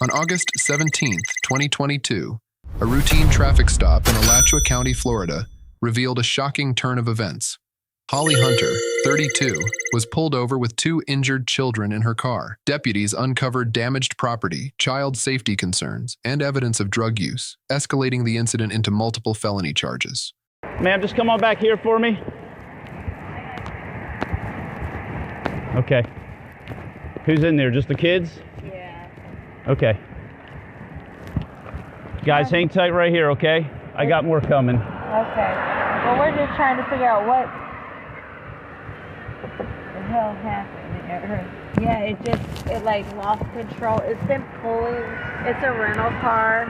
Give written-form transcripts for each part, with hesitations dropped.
On August 17, 2022, a routine traffic stop in Alachua County, Florida, revealed a shocking turn of events. Holly Hunter, 32, was pulled over with 2 injured children in her car. Deputies uncovered damaged property, child safety concerns, and evidence of drug use, escalating the incident into multiple felony charges. Ma'am, just come on back here for me. Okay. Who's in there? Just the kids? Yeah. Okay. Guys, hang tight right here, okay? I got more coming. Okay. Well, we're just trying to figure out what the hell happened there. Yeah, it like lost control. It's been pulling. It's a rental car,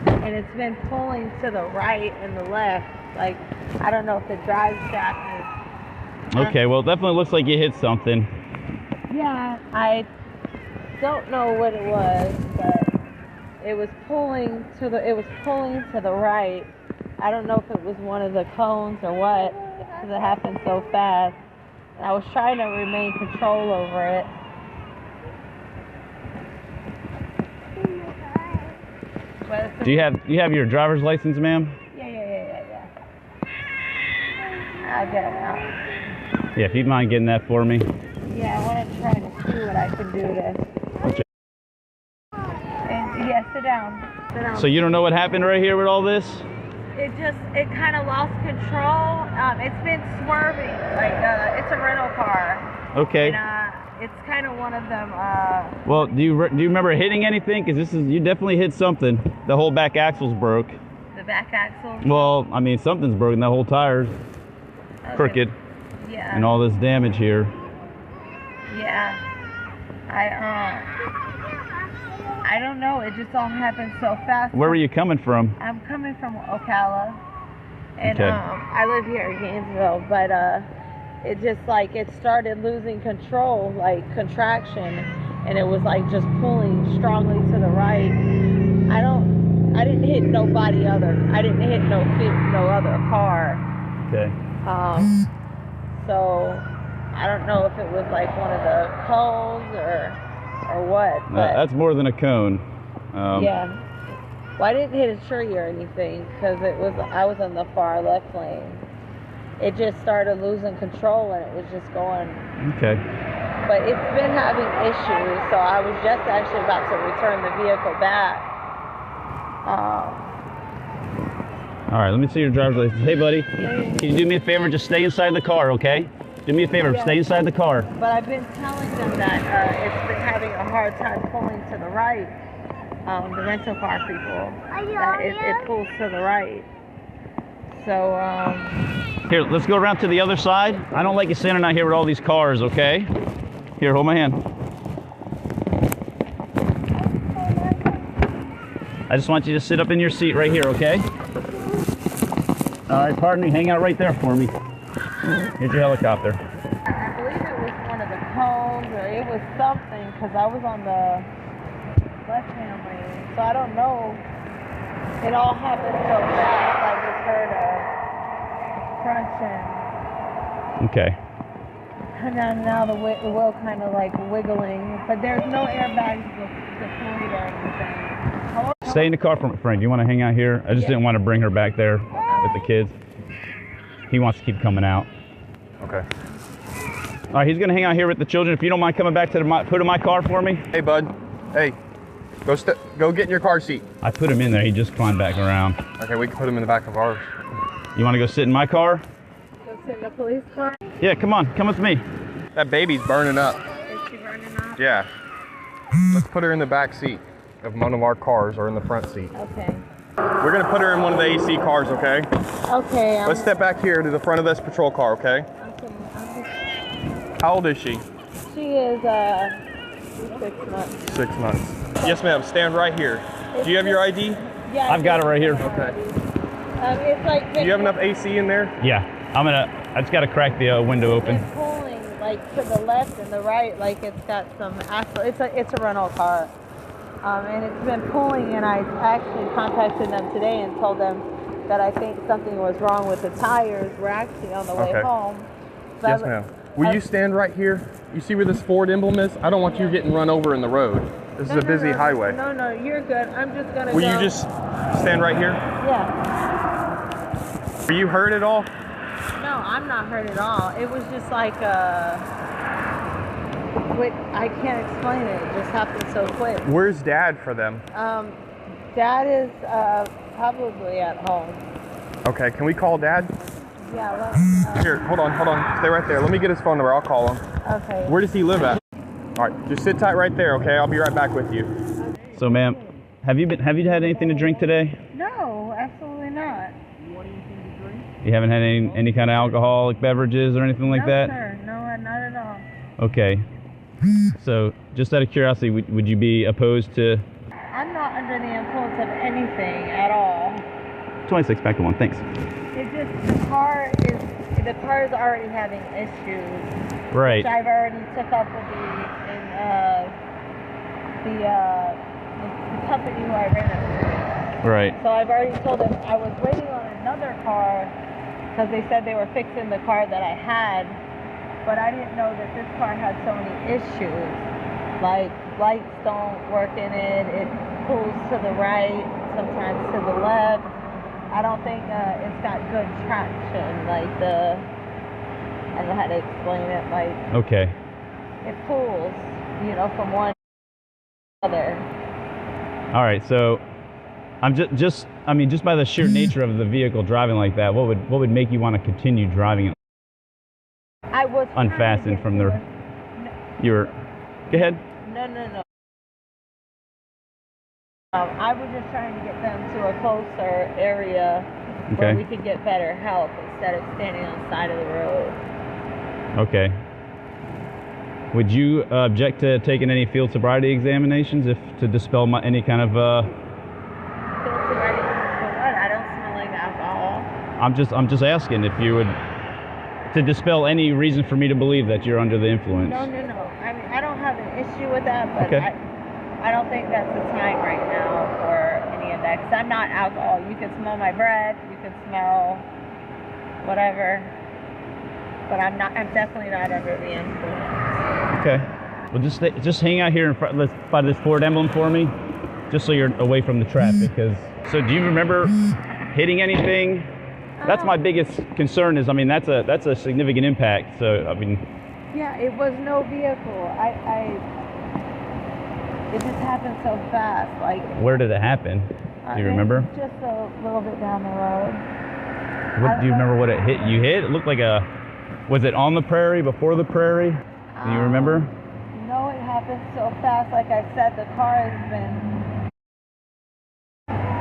and it's been pulling to the right and the left. Like, I don't know if the drive shaft is. Okay, well, it definitely looks like you hit something. Yeah, I don't know what it was, but it was pulling to the right. I don't know if it was one of the cones or what, because it happened so fast. And I was trying to remain control over it. Do you have your driver's license, ma'am? Yeah. I'll get it out. Yeah, if you'd mind getting that for me. Yeah, I want to try to see what I can do to. Okay. And yeah, sit down. So you don't know what happened right here with all this? It kind of lost control. It's been swerving. Like, it's a rental car. Okay. And, it's kind of one of them. Well, do you remember hitting anything? Because you definitely hit something. The whole back axle's broke. The back axle? Well, I mean, something's broken. The whole tire's crooked. Yeah. And all this damage here. Yeah. I don't know. It just all happened so fast. Where were you coming from? I'm coming from Ocala. And Okay. I live here in Gainesville, but it just like it started losing control, like contraction, and it was like just pulling strongly to the right. I didn't hit nobody other. I didn't hit no other car. Okay. So I don't know if it was like one of the cones or what. But That's more than a cone. yeah. Well, I didn't hit a tree or anything because I was in the far left lane. It just started losing control and it was just going. Okay. But it's been having issues, so I was just actually about to return the vehicle back. All right, let me see your driver's license. Hey, buddy, can you do me a favor? Just stay inside the car, okay? Do me a favor, Yeah. stay inside the car. But I've been telling them that it's been having a hard time pulling to the right. The rental car people, that it pulls to the right. So, Here, let's go around to the other side. I don't like you standing out here with all these cars, okay? Here, hold my hand. I just want you to sit up in your seat right here, okay? All right, pardon me, hang out right there for me. Here's your helicopter. I believe it was one of the cones or it was something because I was on the left-hand lane. So I don't know. It all happened so fast. I just heard a crunching. Okay. And now the wheel kind of like wiggling. But there's no airbags deployed or anything. Hello? Stay in the car for me, Frank. Do you want to hang out here? I just didn't want to bring her back there with the kids. He wants to keep coming out. Okay. All right, he's going to hang out here with the children. If you don't mind coming back to put in my car for me. Hey, bud. Hey, go get in your car seat. I put him in there. He just climbed back around. Okay, we can put him in the back of ours. You want to go sit in my car? Go sit in the police car? Yeah, come on. Come with me. That baby's burning up. Is she running off? Yeah. Let's put her in the back seat of one of our cars or in the front seat. Okay. We're going to put her in one of the AC cars, okay? Okay. Let's step back here to the front of this patrol car, okay? How old is she? She is 6 months. 6 months. Yes, ma'am. Stand right here. Do you have your ID? Yeah. I've got it right here. Okay. It's like. Do you have enough AC in there? Yeah. I just got to crack the window open. It's pulling like to the left and the right, like it's got some axle. It's a rental car, and it's been pulling. And I actually contacted them today and told them that I think something was wrong with the tires. We're actually on the way home. So Yes, ma'am. Will you stand right here? You see where this Ford emblem is? I don't want you getting run over in the road. This is a busy highway. No, you're good. I'm just gonna Will go. you just stand right here? Yeah. Are you hurt at all? No, I'm not hurt at all. It was just like wait, I can't explain it. It just happened so quick. Where's Dad for them? Dad is probably at home. Okay, can we call Dad? Yeah, Here, hold on. Stay right there. Let me get his phone number. I'll call him. okay. Where does he live at? All right, just sit tight right there, okay? I'll be right back with you. So, ma'am, have you had anything to drink today? No, absolutely not. You haven't had any kind of alcoholic beverages or anything like that? No, sir. No, not at all. Okay. So, just out of curiosity, would you be opposed to... I'm not under the influence of anything at all. 26, back to 1, thanks. It just, the car is already having issues. Right. Which I've already took up with the company who I rented with. Right. So I've already told them I was waiting on another car because they said they were fixing the car that I had, but I didn't know that this car had so many issues. Like lights don't work in it, it pulls to the right, sometimes to the left. I don't think it's got good traction, I don't know how to explain it, Okay. it pulls, from one to the other. All right, so I'm just by the sheer nature of the vehicle driving like that, what would make you want to continue driving it I was unfastened from the... You were... Go ahead. No. I was just trying to get them to a closer area where we could get better help instead of standing on the side of the road. Okay. Would you object to taking any field sobriety examinations to dispel any kind of... Field sobriety for what? I don't smell like alcohol. I'm just asking if you would... To dispel any reason for me to believe that you're under the influence. No. I mean, I don't have an issue with that, but Okay. I don't think that's the time right now for any of that. Because I'm not alcohol. You can smell my breath. You can smell whatever. But I'm definitely not under the influence. Okay. Well, just hang out here in front by this Ford emblem for me, just so you're away from the traffic. So do you remember hitting anything? That's my biggest concern. That's a significant impact. So Yeah, it was no vehicle. It just happened so fast. Where did it happen? Do you remember? Just a little bit down the road. Do you remember what it hit? You hit? It looked like was it on the prairie, before the prairie? Do you remember? No, it happened so fast. Like I said, the car has been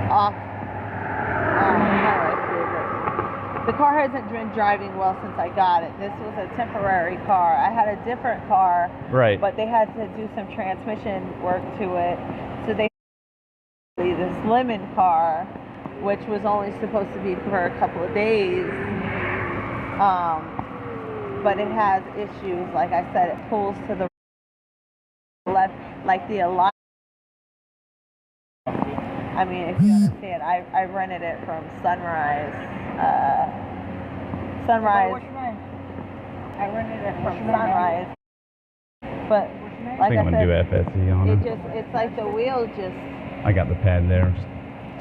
off. The car hasn't been driving well since I got it. This was a temporary car. I had a different car, right? But they had to do some transmission work to it, so they this lemon car, which was only supposed to be for a couple of days. But it has issues. Like I said, it pulls to the left, like the alignment. I mean, if you understand, I rented it from Sunrise. I rented it from Sunrise. But like I said, do FSE on it. It's like the wheel just... I got the pad there.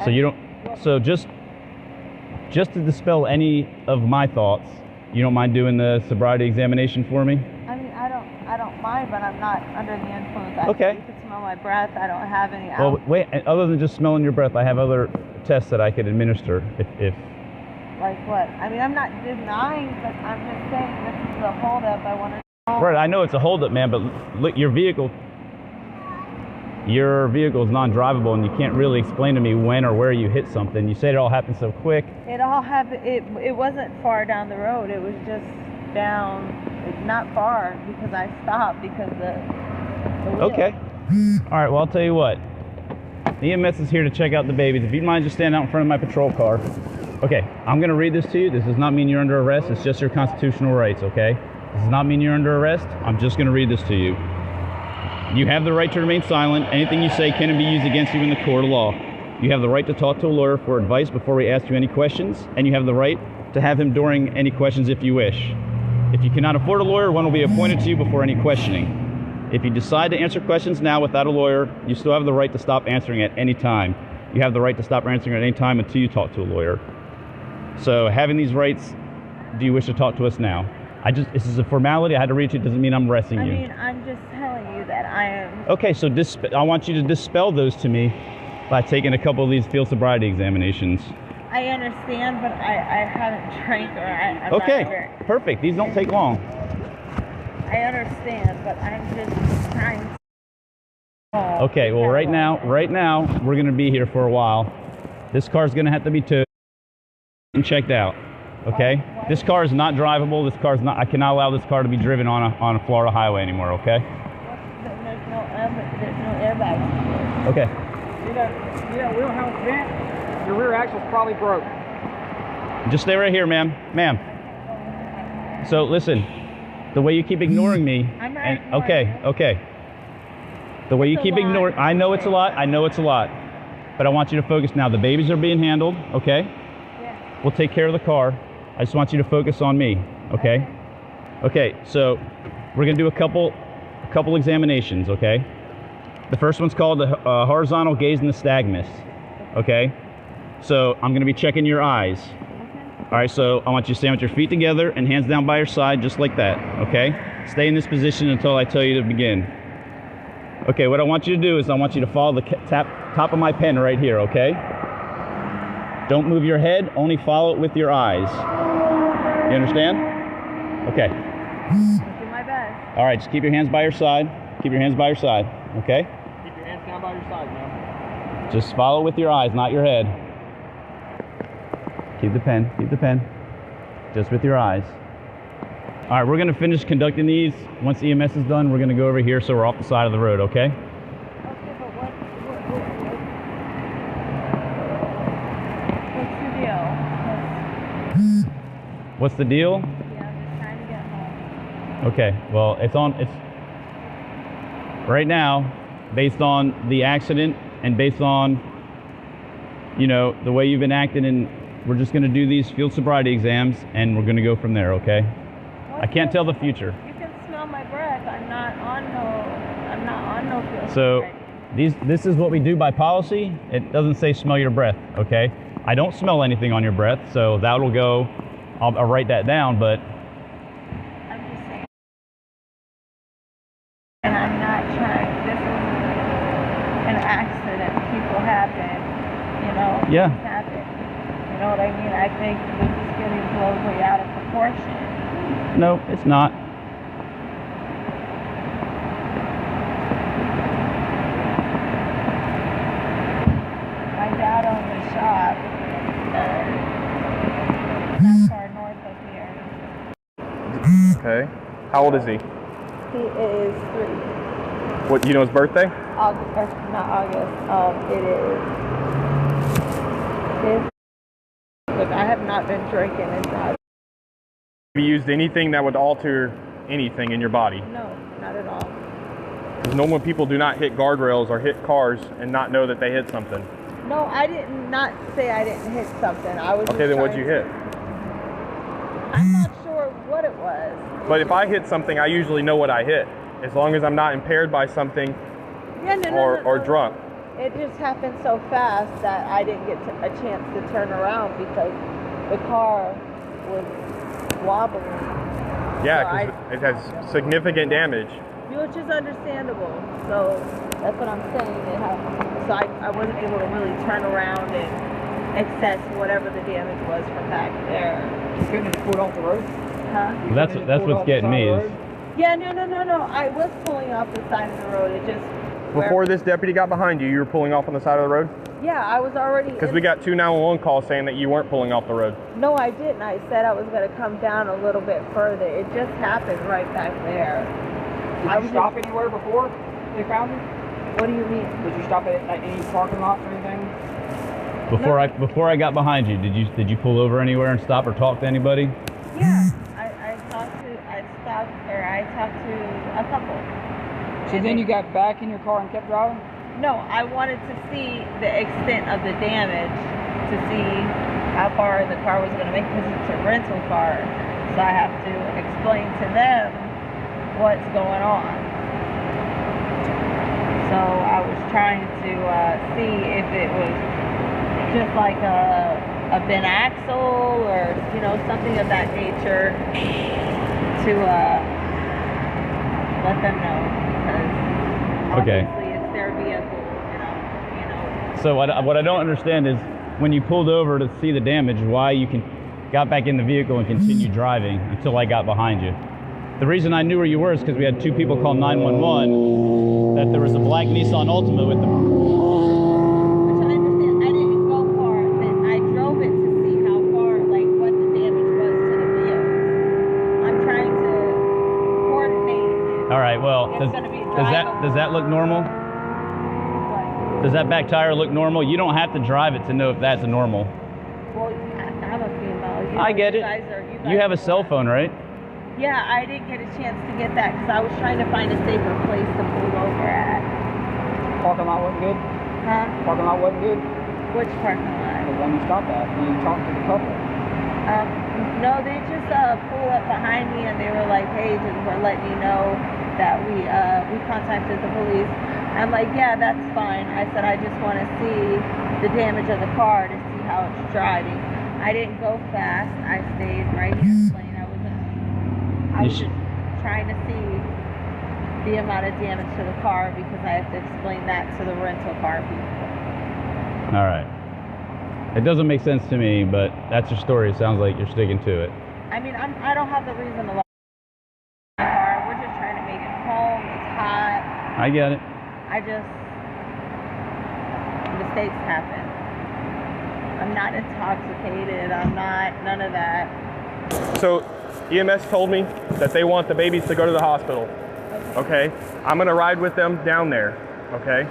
So you don't... So just to dispel any of my thoughts, you don't mind doing the sobriety examination for me? I mean, I don't mind, but I'm not under the influence. Okay. You can smell my breath. I don't have any... Well, wait, other than just smelling your breath, I have other tests that I could administer if... Like what? I mean, I'm not denying, but I'm just saying this is a holdup. I want to know. Right, I know it's a holdup, man, but look, your vehicle is non-drivable, and you can't really explain to me when or where you hit something. You said it all happened so quick. It all happened. It wasn't far down the road. It was just down. It's not far because I stopped because the wheel. Okay. All right. Well, I'll tell you what. The EMS is here to check out the babies. If you'd mind just standing out in front of my patrol car. Okay. I'm going to read this to you. This does not mean you're under arrest. It's just your constitutional rights. Okay. This does not mean you're under arrest. I'm just going to read this to you. You have the right to remain silent. Anything you say can be used against you in the court of law. You have the right to talk to a lawyer for advice before we ask you any questions, and you have the right to have him during any questions if you wish. If you cannot afford a lawyer, one will be appointed to you before any questioning. If you decide to answer questions now without a lawyer, you still have the right to stop answering at any time. You have the right to stop answering at any time until you talk to a lawyer. So having these rights, do you wish to talk to us now? This is a formality. I had to read it. Doesn't mean I'm arresting you. I mean, I'm just telling you that I am. Okay, so I want you to dispel those to me by taking a couple of these field sobriety examinations. I understand, but I haven't drank or I'm Okay, not very, perfect. These don't take long. I understand, but I'm just trying to. Okay, well, right now, we're going to be here for a while. This car's going to have to be towed and checked out. Okay, this car is not drivable. This car's not. I cannot allow this car to be driven on a Florida highway anymore. Okay. There's no airbags. Okay. See that wheel house vent? Your rear axle's probably broke. Just stay right here, ma'am. Ma'am. So listen, the way you keep ignoring me. I'm not ignoring okay. you. Okay. The way you keep ignoring. I know it's a lot. I know it's a lot. But I want you to focus now. The babies are being handled. Okay. Yeah. We'll take care of the car. I just want you to focus on me, okay? Okay, so we're gonna do a couple examinations, okay? The first one's called the horizontal gaze and nystagmus, okay? So I'm gonna be checking your eyes. All right, so I want you to stand with your feet together and hands down by your side, just like that, okay? Stay in this position until I tell you to begin. Okay, what I want you to do is I want you to follow the top of my pen right here, okay? Don't move your head, only follow it with your eyes. You understand? Okay. I'll do my best. All right, just keep your hands by your side. Keep your hands by your side, okay? Keep your hands down by your side, man. Just follow with your eyes, not your head. Keep the pen. Just with your eyes. All right, we're gonna finish conducting these. Once EMS is done, we're gonna go over here so we're off the side of the road, okay? Okay, but what's the deal? What's the deal? Yeah, I'm just trying to get home. Okay, well, it's right now, based on the accident and based on, you know, the way you've been acting, and we're just going to do these field sobriety exams and we're going to go from there, okay? I can't tell the future. You can smell my breath. I'm not on no field So sobriety. this is what we do by policy. It doesn't say smell your breath, okay? I don't smell anything on your breath, so that'll go. I'll write that down, but I'm just saying. And I'm not trying. This is an accident. People happen. You know. Yeah. Things happen. You know what I mean? I think this is getting blown way out of proportion. no, it's not. My dad owns a shop. Not far north of here. Okay. How old is he? He is 3. What, you know his birthday? August, or not August. It is. Look, I have not been drinking and Have you used anything that would alter anything in your body? no, not at all. Because normal people do not hit guardrails or hit cars and not know that they hit something. No, I didn't not say I didn't hit something. I was. Okay, then what'd you hit? I'm not sure what it was. But if I hit something, I usually know what I hit. As long as I'm not impaired by something Yeah, no, or drunk. It just happened so fast that I didn't get a chance to turn around because the car was wobbling. Yeah, So because it has significant damage. which is understandable. So that's what I'm saying. It happened. So I wasn't able to really turn around and access whatever the damage was from back there. You couldn't have pulled off the road? Huh? That's what's getting me is Yeah, no. I was pulling off the side of the road. It just Before this deputy got behind you, you were pulling off on the side of the road? Yeah, I was already. Because we got 2 911 calls saying that you weren't pulling off the road. No, I didn't. I said I was going to come down a little bit further. It just happened right back there. Did you stop anywhere before they found you? What do you mean? Did you stop at any parking lots or anything? before I got behind you. Did you pull over anywhere and stop or talk to anybody? Yeah, I talked to a couple. So then you got back in your car and kept driving? No, I wanted to see the extent of the damage to see how far the car was going to make because it's a rental car. So I have to explain to them what's going on. So I was trying to see if it was just like a bent axle or, you know, something of that nature to let them know, because Okay. obviously it's their vehicle, you know. So what I don't understand is when you pulled over to see the damage, why you got back in the vehicle and continued driving until I got behind you. The reason I knew where you were is because we had two people call 911 that there was a black Nissan Altima with them. Which I understand. I didn't go far. I drove it to see how far, like what the damage was to the vehicle. I'm trying to coordinate. All right. Well, It's gonna be drivable. does that look normal? What? Does that back tire look normal? You don't have to drive it to know if that's normal. Well, I'm a female. I get it. You have a cell phone, right? Yeah, I didn't get a chance to get that because I was trying to find a safer place to pull over at. Parking lot wasn't good? Huh? Parking lot wasn't good? Which parking lot? The one you stopped at. You talked to the couple. No, they just pulled up behind me and they were like, "Hey, just we're letting you know that we contacted the police." I'm like, "Yeah, that's fine." I said, "I just want to see the damage of the car to see how it's driving." I didn't go fast. I stayed right here in the lane. I was just trying to see the amount of damage to the car because I have to explain that to the rental car people. All right. It doesn't make sense to me, but that's your story. It sounds like you're sticking to it. I mean, I don't have the reason to lock my car. We're just trying to make it home. It's hot. I get it. Mistakes happen. I'm not intoxicated. I'm not, none of that. So EMS told me that they want the babies to go to the hospital. Okay? I'm gonna ride with them down there. Okay?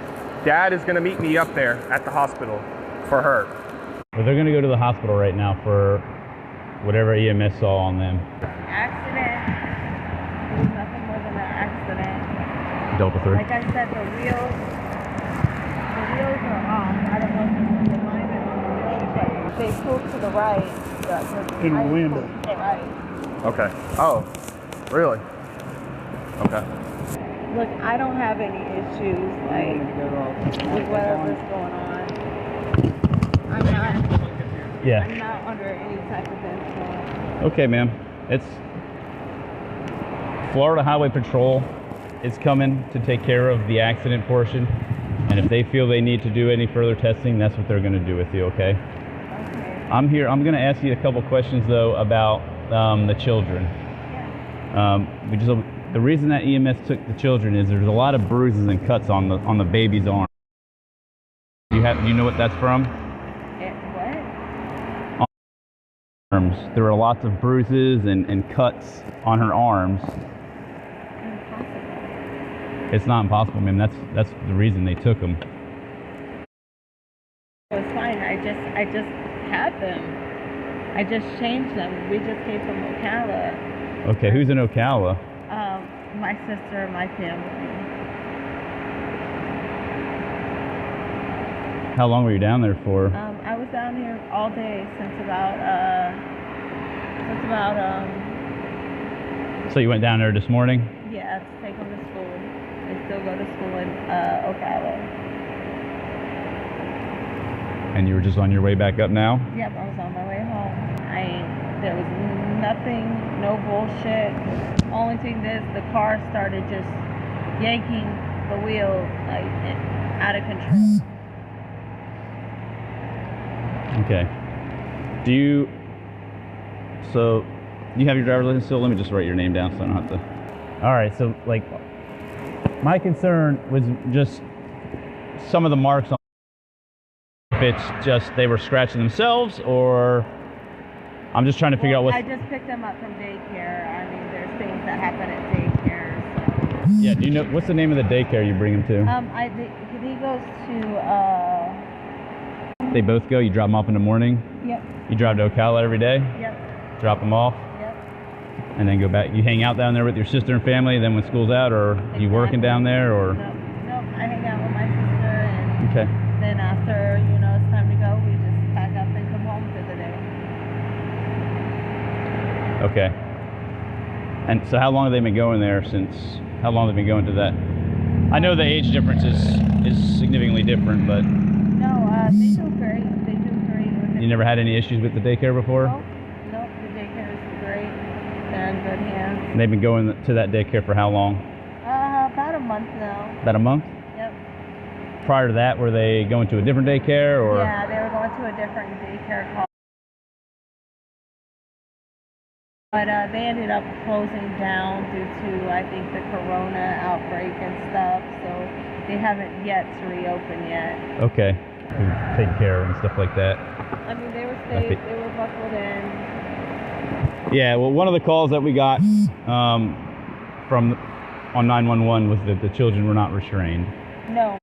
Dad is gonna meet me up there at the hospital for her. Well, they're going to go to the hospital right now for whatever EMS saw on them. Accident. It was nothing more than an accident. Delta 3. Like I said, the wheels are off. I don't know if it's the alignment on the wheels, but they pulled to the right. In the wind. To the right. Okay. Oh, really? Okay. Look, I don't have any issues like with whatever's going on. I'm Yeah. not under any type of influence. Okay, ma'am. It's Florida Highway Patrol is coming to take care of the accident portion. And if they feel they need to do any further testing, that's what they're going to do with you, okay? Okay. I'm here. I'm going to ask you a couple questions, though, about the children. Yeah. The reason that EMS took the children is there's a lot of bruises and cuts on the baby's arm. Do you know what that's from? What? Arms. There were lots of bruises and cuts on her arms. Impossible. It's not impossible, ma'am. That's the reason they took them. It was fine. I just had them. I just changed them. We just came from Ocala. Okay, who's in Ocala? My sister and my family. How long were you down there for? I was down here all day since about So you went down there this morning? yeah, to take them to school. They still go to school in Ocala. And you were just on your way back up now? Yep, I was on my way home. There was nothing, no bullshit. Only thing is the car started just yanking the wheel like out of control. Okay. So you have your driver's license still? Let me just write your name down so I don't have to. All right, so like my concern was just some of the marks on if it's just they were scratching themselves or I'm just trying to figure out what. I just picked them up from daycare. I mean, there's things that happen at daycare. So. Yeah, do you know what's the name of the daycare you bring him to? He goes to They both go. You drop them off in the morning. Yep. You drive to Ocala every day. Yep. Drop them off. Yep. And then go back. You hang out down there with your sister and family. Then when school's out, or you working down there, or? No, I hang out with my sister, and Okay. then after it's time to go, we just pack up and come home for the day. Okay. And so how long have they been going there since? How long have they been going to that? I know the age difference is significantly different, but No, they do great. They do great with it. you never had any issues with the daycare before? Nope, nope, the daycare is great. They're in good hands. And they've been going to that daycare for how long? About a month now. About a month? Yep. Prior to that, were they going to a different daycare, or? Yeah, they were going to a different daycare called. But they ended up closing down due to, I think, the corona outbreak and stuff. So they haven't yet to reopen yet. Okay. Take care and stuff like that. I mean, they were safe. They were buckled in. Yeah, well, one of the calls that we got from on 911 was that the children were not restrained. No.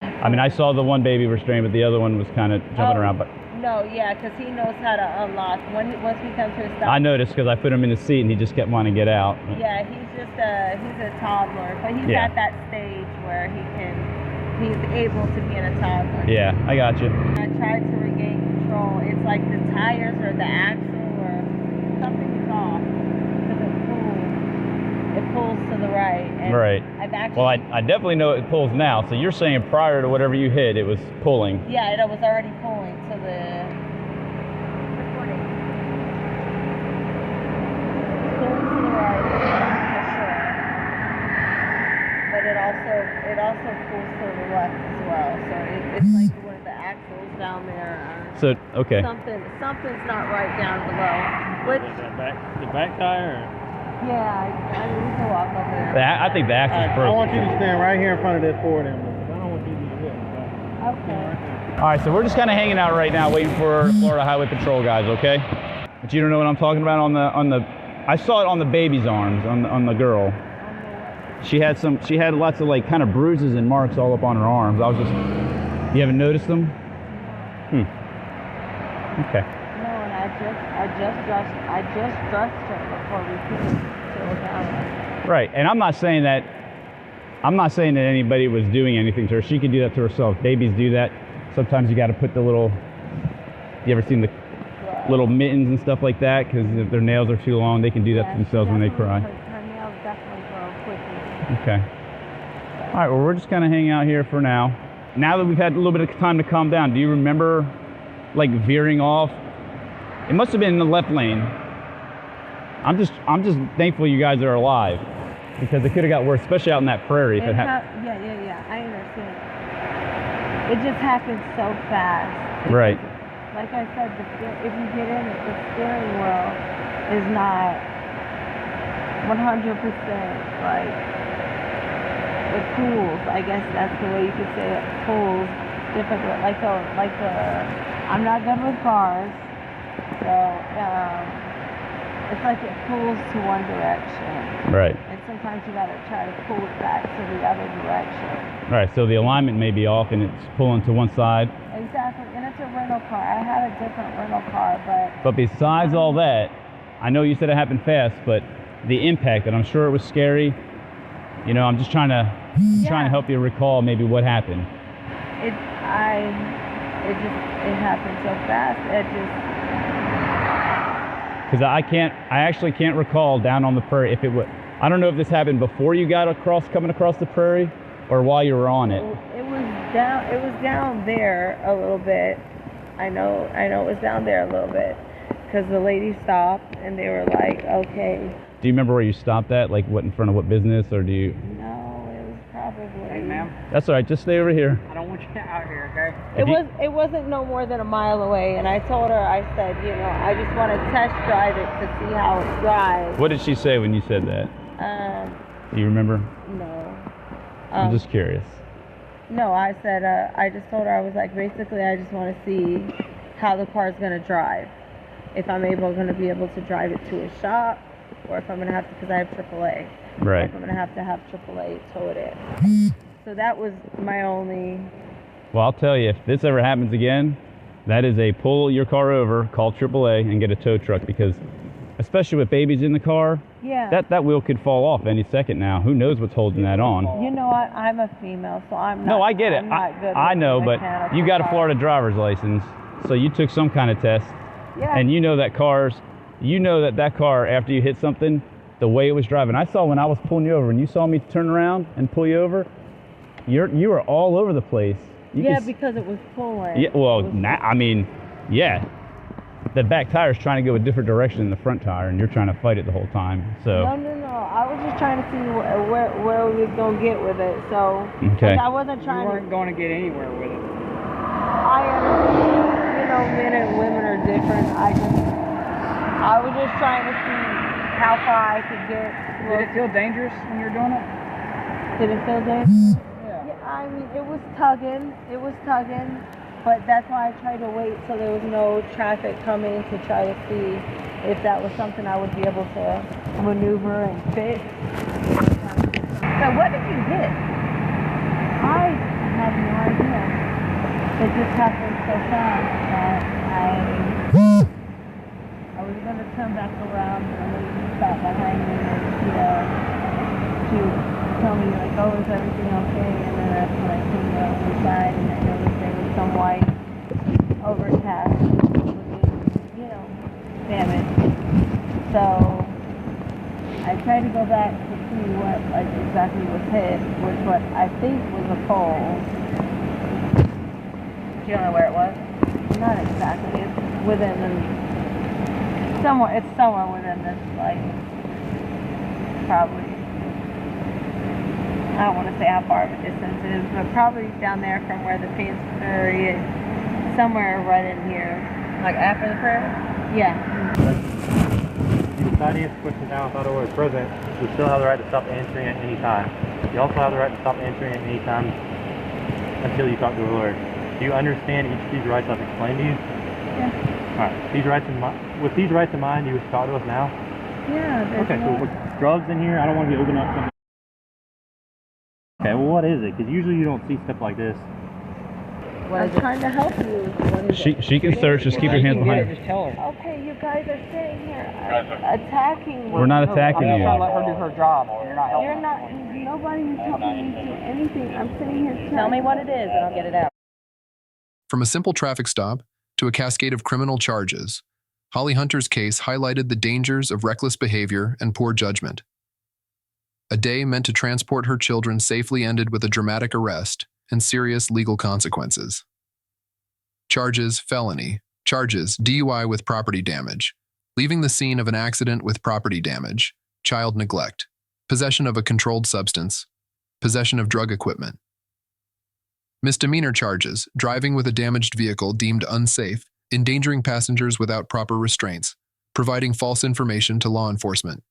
I mean, I saw the one baby restrained, but the other one was kind of jumping around. But no, yeah, because he knows how to unlock. Once he comes to a stop. I noticed because I put him in the seat and he just kept wanting to get out. Yeah, he's a toddler, but he's at that stage where he's able to be in a toddler. Yeah, I got you. I tried to regain control. It's like the tires or the axle or something's off because it pulls to the right. And right. I've actually. Well, I definitely know it pulls now. So you're saying prior to whatever you hit, it was pulling. Yeah, it was already pulling to the. Recording. Pulling to the right, for sure. But it also pulls to the left as well. So it's like one of the axles down there. So okay. Something's not right down below. Which The back tire? yeah, I mean we can walk over there. I think the axle's I broken. want you to stand right here in front of this Ford ambulance. I don't want you to do this. Okay. All right, so we're just kind of hanging out right now, waiting for Florida Highway Patrol guys. Okay. But you don't know what I'm talking about on the. I saw it on the baby's arms on the girl. She had lots of like kind of bruises and marks all up on her arms. You haven't noticed them? Okay. No, and I just dressed her before we put her down. Right, and I'm not saying that anybody was doing anything to her. She could do that to herself. Babies do that. Sometimes you got to put the little. You ever seen the little mittens and stuff like that? Because if their nails are too long, they can do that to themselves when they cry. Her nails definitely grow quickly. Okay. All right. Well, we're just kind of hanging out here for now. Now that we've had a little bit of time to calm down, do you remember, like, veering off? It must have been in the left lane. I'm just thankful you guys are alive, because it could have got worse, especially out in that prairie. Yeah. I understand. It just happened so fast. Right. Like I said, if you get in it, the steering wheel is not 100% like it pulls. I guess that's the way you could say it. Pulls difficult. I'm not good with cars, so it's like it pulls to one direction. Right. And sometimes you gotta try to pull it back to the other direction. Right. So the alignment may be off and it's pulling to one side. Exactly, and it's a rental car. I had a different rental car, But besides all that, I know you said it happened fast, but the impact, and I'm sure it was scary. You know, I'm just trying to help you recall maybe what happened. it happened so fast. Because I actually can't recall down on the prairie if it was. I don't know if this happened before you got coming across the prairie, or while you were on it. It was down there a little bit. I know it was down there a little bit, because the lady stopped and they were like, okay. Do you remember where you stopped at? Like what, in front of what business, or do you? No, it was probably. Hey, ma'am. That's all right. Just stay over here. I don't want you out here, okay? It wasn't no more than a mile away, and I told her, I said, I just want to test drive it to see how it drives. What did she say when you said that? Do you remember? No. I'm just curious. No, I said, I just told her, I was like, basically, I just want to see how the car is going to drive. If I'm going to be able to drive it to a shop, or if I'm going to have to, because I have AAA. Right. Or if I'm going to have AAA tow it in. So that was my only. Well, I'll tell you, if this ever happens again, that is a pull your car over, call AAA, and get a tow truck, because especially with babies in the car, Yeah. that wheel could fall off any second now. Who knows what's holding that on? I'm a female, so I'm not. No, I get it. I'm not good I with know, but mechanical you got a cars. Florida driver's license, so you took some kind of test, Yeah. and you know that car, after you hit something, the way it was driving. I saw when I was pulling you over, and you saw me turn around and pull you over, you were all over the place. Because it was pulling. Yeah, well, I mean, yeah. The back tire is trying to go a different direction than the front tire, and you're trying to fight it the whole time. So. No. I was just trying to see where we was gonna get with it. So. Okay. I wasn't trying. You weren't going to get anywhere with it. I understand. Men and women are different. I was just trying to see how far I could get. Did it feel dangerous when you were doing it? Did it feel dangerous? Yeah. I mean, it was tugging. But that's why I tried to wait so there was no traffic coming to try to see if that was something I would be able to maneuver and fix. So what did you hit? I have no idea. It just happened so fast that I was going to turn back around and the lady sat behind me and she tell me like, oh, is everything okay? And then that's when I came out inside and I noticed there was some white overcast, damage. So I tried to go back to see what exactly was hit, which what I think was a pole. Do you know where it was? Not exactly. It's within somewhere. It's somewhere within this, probably. I don't want to say how far of a distance it is, but probably down there from where the Phoenix Prairie is, somewhere right in here. Like after the prairie? Yeah. You deciding to push it down without order is present, you still have the right to stop answering at any time. You also have the right to stop answering at any time until you talk to a lawyer. Do you understand each of these rights I've explained to you? Yeah. Alright, with these rights in mind, you wish to talk to us now? Yeah. Okay, so with drugs in here, I don't want to be opening up something. Okay, well what is it? Because usually you don't see stuff like this. I'm trying to help you. What is it? She can search, just keep your hands behind her. Just tell her. Okay, you guys are sitting here attacking me. We're not attacking I'm you. trying to let her do her job. You're not helping. You're not, nobody is helping me do anything. I'm sitting here Tell me what it is and I'll get it out. From a simple traffic stop to a cascade of criminal charges, Holly Hunter's case highlighted the dangers of reckless behavior and poor judgment. A day meant to transport her children safely ended with a dramatic arrest and serious legal consequences. Charges: felony. Charges: DUI with property damage, leaving the scene of an accident with property damage, child neglect, possession of a controlled substance, possession of drug equipment. Misdemeanor charges: driving with a damaged vehicle deemed unsafe, endangering passengers without proper restraints, providing false information to law enforcement,